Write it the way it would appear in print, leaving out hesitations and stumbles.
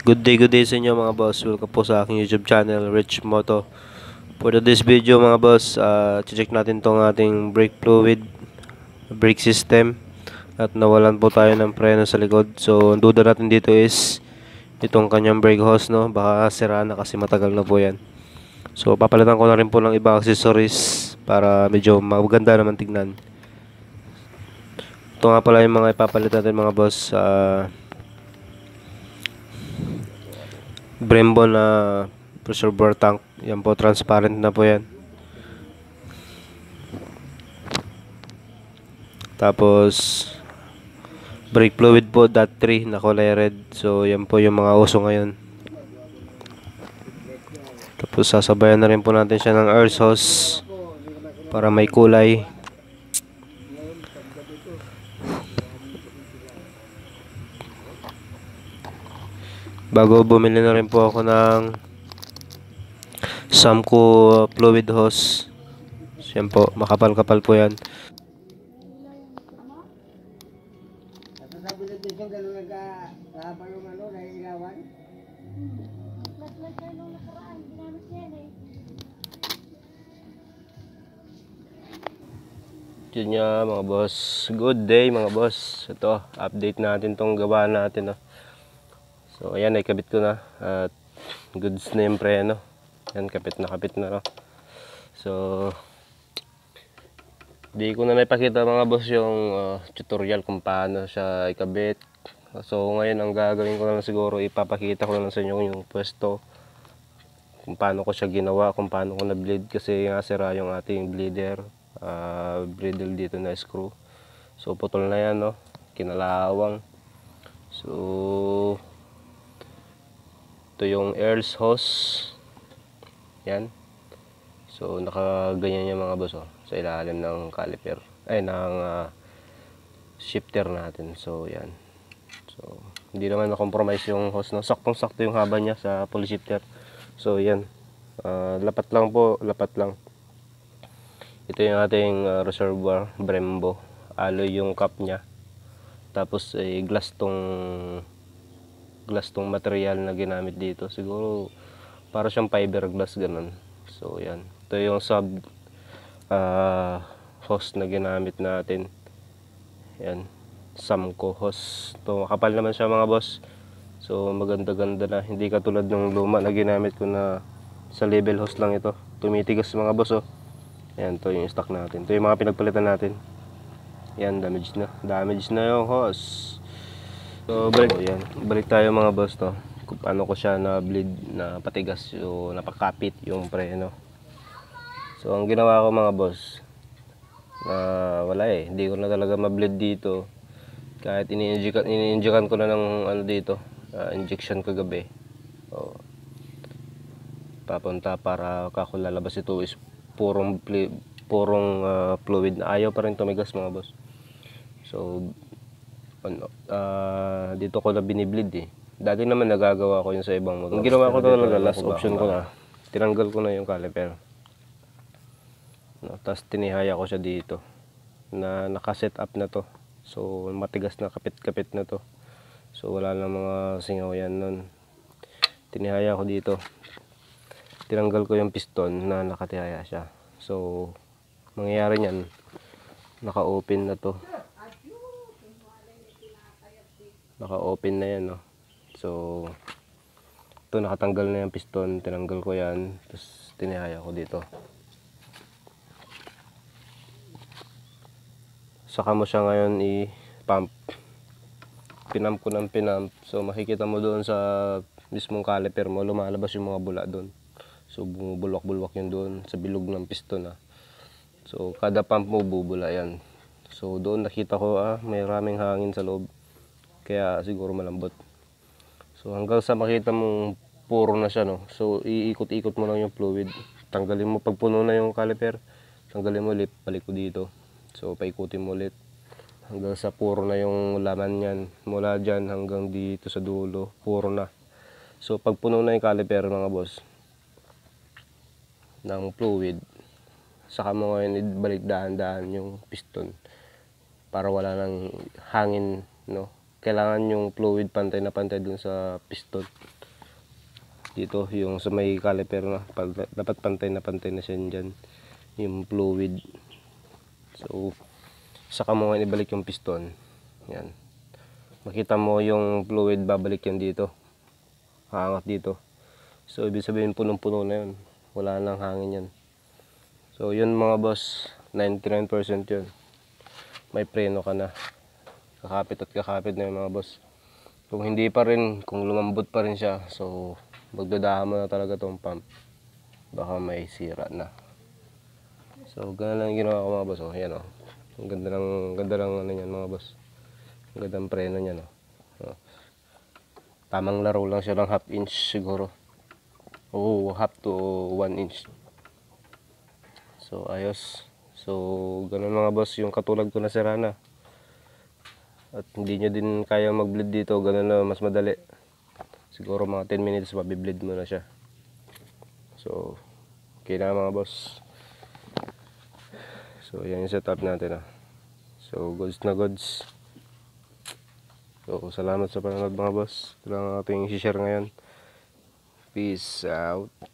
Good day sa inyo mga boss. Welcome po sa aking YouTube channel, Rich Moto. For this video mga boss, check natin tong ating brake fluid, brake system. At nawalan po tayo ng preno sa likod. So, ang duda natin dito is itong kanyang brake hose, no? Baka sira na kasi matagal na po yan. So, papalitan ko na rin po ng ibang accessories para medyo maganda naman tignan. Ito nga pala yung mga ipapalit natin mga boss. Brembo na pressure bore tank. Yan po, transparent na po yan. Tapos brake fluid po .3 na kulay red. So yan po yung mga uso ngayon. Tapos sasabayan na rin po natin siya ng air hose para may kulay. Bago bumili na rin po ako ng Samco fluid hose. Yan po, makapal-kapal po yan. Yun nga mga boss. Good day mga boss. Ito, update natin tong gawa natin. So ayan, ay kabit ko na. At goods na yung preno. Yan, kapit na no. So di ko na naipakita mga boss yung tutorial kung paano siya ikabit. So ngayon ang gagawin ko na lang siguro, ipapakita ko na lang sa inyo yung pwesto, kung paano ko siya ginawa, kung paano ko na-bleed kasi nga sira yung ating bleeder, bridle dito na screw. So putol na yan, no, kinalawang. So ito yung air hose, yan. So nakaganyan yung mga boss sa ilalim ng caliper, ay ng shifter natin. So yan, so hindi naman na-compromise yung hose, no, saktong sakto yung haba niya sa pulley shifter. So yan, lapat lang po, lapat lang. Ito yung ating reservoir Brembo, alloy yung cap nya. Tapos glass tong material na ginamit dito, siguro para siyang fiberglass ganun. So yan, ito yung sub hose na ginamit natin. Yan, Samco hose. Ito, makapal naman siya mga boss. So maganda-ganda na, hindi katulad ng luma na ginamit ko na sa level hose lang ito. Tumitigas mga boss. Yan, ito yung stock natin. Ito yung mga pinagpalitan natin. Yan, damage na yung hose. So balik tayo mga boss kung paano ko siya na bleed, na patigas, so napakapit yung preno. So ang ginawa ko mga boss, wala hindi ko na talaga ma-bleed dito. Kahit ini-injekan ko na ng dito, injection kagabi. So papunta para kako lalabas ito is purong fluid na ayaw pa rin tumigas mga boss. So dito ko na binibleed Dati naman nagagawa ko yun sa ibang motor. Ang ginawa ko talaga, last option ko na, tinanggal ko na yung caliper. Tapos tinihaya ko siya dito na nakaset up na to. So matigas na, kapit-kapit na to. So wala na mga singaw yan nun. Tinihaya ko dito. Tinanggal ko yung piston na nakatihaya siya. So mangyayari niyan, naka-open na to. Naka-open na yan, no. So ito, nakatanggal na yung piston, tinanggal ko yan, tapos tinihaya ko dito. Saka mo siya ngayon i-pump. Pinump ko ng pinump. So makikita mo doon sa mismong caliper mo, lumalabas yung mga bula doon. So bumubulwak-bulwak yun doon sa bilog ng piston. So kada pump mo bubula yan. So doon nakita ko may maraming hangin sa loob, kaya siguro malambot. So hanggang sa makita mong puro na siya, no. So iikot-ikot mo lang yung fluid. Tanggalin mo pag puno na yung caliper, tanggalin mo ulit, balik ko dito. So paikutin mo ulit hanggang sa puro na yung laman niyan. Mula diyan hanggang dito sa dulo, puro na. So pag puno na yung caliper mga boss ng fluid, saka mo ngayon ibalik dahan-dahan yung piston para wala nang hangin, no. kailangan yung fluid pantay na pantay dun sa piston. Dito yung sa may caliper na dapat pantay na siya dyan yung fluid. So saka mo nga ibalik yung piston. Yan, makita mo yung fluid, babalik yan dito, haangat dito. So ibig sabihin punong-puno na yun, wala nang hangin yan. So yun mga boss, 99% yun, may preno ka na. Kakapit na yung mga boss. Kung hindi pa rin, kung lumambot pa rin siya, so magdadahan mo na talaga tong pump, baka may sira na. So ganun lang ginawa ko mga boss. Oh, yan oh, ang ganda ng ano yan mga boss, ang gandang preno niya no. Oh, tamang laro lang siya ng half inch siguro, half to 1 inch. So ayos. So ganun mga boss, yung katulad ko na sira na at hindi nyo din kaya mag-bleed dito, ganun na mas madali. Siguro mga 10 minutes mabibleed mo na siya. So okay na mga boss. So yan yung setup natin. So goods na goods. So salamat sa panonood mga boss. Ito lang ang ating i-share ngayon. Peace out.